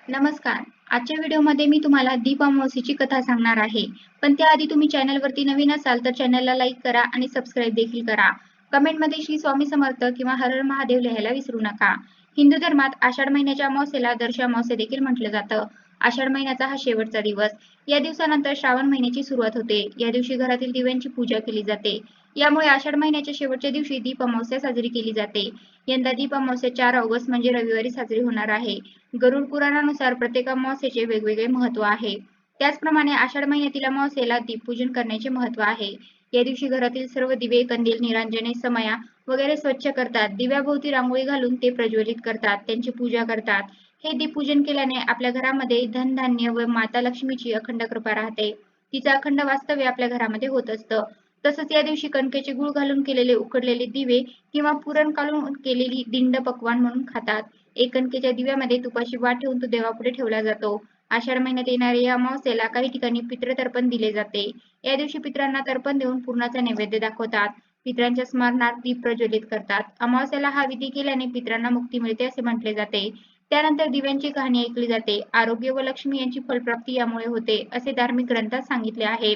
नमस्कार. आजच्या व्हिडिओमध्ये मी तुम्हाला दीप अमावास्येची कथा सांगणार आहे. पण त्याआधी तुम्ही चॅनलवरती नवीन असाल तर चॅनलला लाईक करा आणि सबस्क्राईब देखील करा. कमेंटमध्ये श्री स्वामी समर्थ किंवा हर हर महादेव लिहायला विसरू नका. हिंदू धर्मात आषाढ महिन्याच्या अमावास्येला दर्श अमावास्या देखील म्हटलं जातं. आषाढ महिन्याचा हा शेवटचा दिवस. या दिवसानंतर श्रावण महिन्याची सुरुवात होते. या दिवशी घरातील दिव्यांची पूजा केली जाते. यामुळे आषाढ महिन्याच्या शेवटच्या दिवशी दीप अमावास्या साजरी केली जाते. यंदा दीप अमावास्या 4 ऑगस्ट म्हणजे रविवारी साजरी होणार आहे. गरुड पुराणानुसार प्रत्येक अमावास्येचे वेगवेगळे महत्त्व आहे. त्याचप्रमाणे आषाढ महिन्यातील अमावास्येला दीपपूजन करण्याचे महत्त्व आहे. या दिवशी घरातील सर्व दिवे, कंदील, निरांजने, समया वगैरे स्वच्छ करतात. दिव्याभोवती रांगोळी घालून ते प्रज्वलित करतात, त्यांची पूजा करतात. हे दीपपूजन केल्याने आपल्या घरामध्ये धनधान्य व माता लक्ष्मीची अखंड कृपा राहते. तिचं अखंड वास्तव्य आपल्या घरामध्ये होत असतं. तसंच या दिवशी कणकेचे गूळ घालून केलेले उकडलेले दिवे किंवा पुरण काढून केलेली दिंड पक्वान म्हणून खातात. एक कणकेच्या दिव्यामध्ये तुपाची वात ठेवून तो देवापुढे ठेवला जातो. आषाढ महिन्यात येणाऱ्या या अमावास्येला काही ठिकाणी पितृतर्पण दिले जाते. या दिवशी पितरांना तर्पण देऊन पूर्णाचा नैवेद्य दाखवतात. पितरांच्या स्मरणार्थ दीप प्रज्वलित करतात. अमावास्येला हा विधी केल्याने पितरांना मुक्ती मिळते असे म्हटले जाते. त्यानंतर दिव्यांची कहाणी ऐकली जाते. आरोग्य व लक्ष्मी यांची फलप्राप्ती यामुळे होते असे धार्मिक ग्रंथात सांगितले आहे.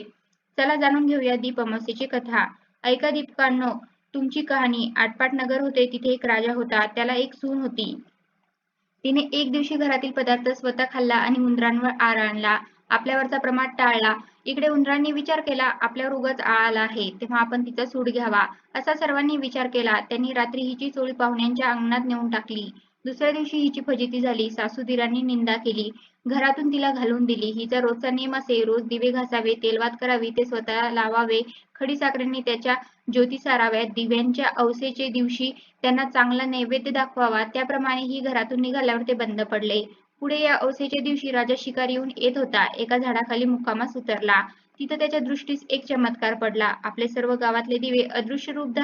चला जाणून घेऊया दीप अमावास्येची कथा. ऐका दीपकांनो, तुमची कहाणी. आटपाट नगर होते. तिथे एक राजा होता. त्याला एक सून होती. तिने एक दिवशी घरातील पदार्थ स्वतः खाल्ला आणि उंदरांवर आळ आणला. आपल्यावरचा प्रमाद टाळला. इकडे उंदरांनी विचार केला, आपल्यावर उगाच आळ आला आहे, तेव्हा आपण तिचा सूड घ्यावा. असा सर्वांनी विचार केला. त्यांनी रात्री हिची चोळी पाहुण्यांच्या अंगणात नेऊन टाकली. दुसऱ्या दिवशी हिची फजिती झाली. सासूदिरांनी निंदा केली. घरातून तिला घालवून दिली. हिचा रोजचा नियम असे, रोज दिवे घासावे, तेलवात करावी, ते स्वतः लावावे, खडीसाखरेने त्याच्या ज्योती साराव्यात. दिव्यांच्या औसेचे दिवशी त्यांना चांगला नैवेद्य दाखवावा. त्याप्रमाणे ही घरातून निघाल्यावर ते बंद पडले. पुढे या औसेच्या दिवशी राजा शिकार येऊन येत होता. एका झाडाखाली मुक्कामास उतरला. तिथं त्याच्या दृष्टीस एक चमत्कार पडला. आपले सर्व गावातले दिवे अदृश्य रूप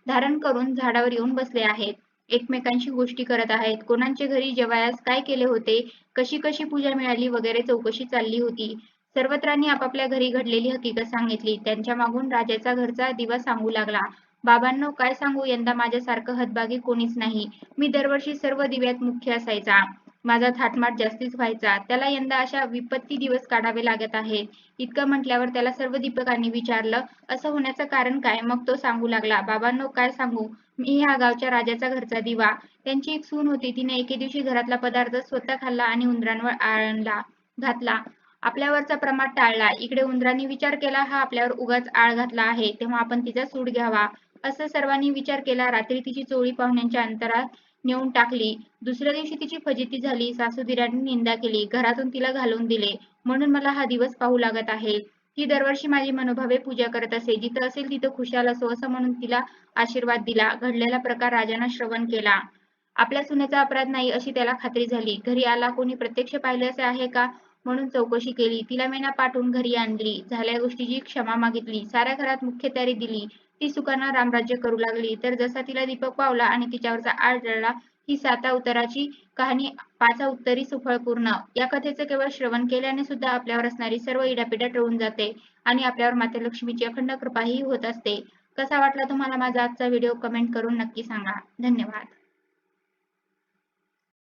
धारण करून झाडावर येऊन बसले आहेत. एकमेकांशी गोष्टी करत आहेत. कोणाचे घरी जेवायास काय केले होते, कशी कशी पूजा मिळाली वगैरे चौकशी चालली होती. सर्वत्रांनी आपापल्या घरी घडलेली हकीकत सांगितली. त्यांच्या मागून राजाचा घरचा दिवा सांगू लागला, बाबांनो, काय सांगू, यंदा माझ्यासारखं हतभागी कोणीच नाही. मी दरवर्षी सर्व दिव्यात मुख्य असायचा. माझा थाटमाट जास्तीच व्हायचा. त्याला यंदा अशा विपत्ती दिवस काढावे लागत आहेत. इतकं म्हटल्यावर त्याला सर्व दीपकांनी विचारलं, असं होण्याचं कारण काय? मग तो सांगू लागला, बाबांनो, काय सांगू, मी ह्या गावच्या राजाचा घरचा दिवा. त्यांची एक सून होती. तिने एके दिवशी घरातला पदार्थ स्वतः खाल्ला आणि उंदरांवर आळा घातला. आपल्यावरचा प्रमाद टाळला. इकडे उंदरांनी विचार केला, हा आपल्यावर उगाच आळ घातला आहे, तेव्हा आपण तिचा सूड घ्यावा. असं सर्वांनी विचार केला. रात्री तिची चोळी पाहुण्यांच्या अंतरात नेऊन टाकली. दुसऱ्या दिवशी तिची फजिती झाली. सासूदिरांनी निंदा केली. घरातून तिला घालवून दिले. म्हणून मला हा दिवस पाहू लागत आहे. ती दरवर्षी माझी मनोभावे पूजा करत असे. जिथं असेल तिथं खुशाल असो असं म्हणून तिला आशीर्वाद दिला. घडलेला प्रकार राजानं श्रवण केला. आपल्या सुनेचा अपराध नाही अशी त्याला खात्री झाली. घरी आला. कोणी प्रत्यक्ष पाहिले असे आहे का म्हणून चौकशी केली. तिला मेना पाठवून घरी आणली. झाल्या गोष्टीची क्षमा मागितली. साऱ्या घरात मुख्य तयारी दिली. ती सुखानं रामराज्य करू लागली. तर जसा तिला दीपक पावला आणि तिच्यावरचा आळ जळला, ही 7 उत्तराची कहाणी 5 उत्तरी सुफळ पूर्ण. या कथेचं केवळ श्रवण केल्याने सुद्धा आपल्यावर असणारी सर्व इडापिडा टळून जाते आणि आपल्यावर माता लक्ष्मीची अखंड कृपाही होत असते. कसा वाटला तुम्हाला माझा आजचा व्हिडिओ? कमेंट करून नक्की सांगा. धन्यवाद.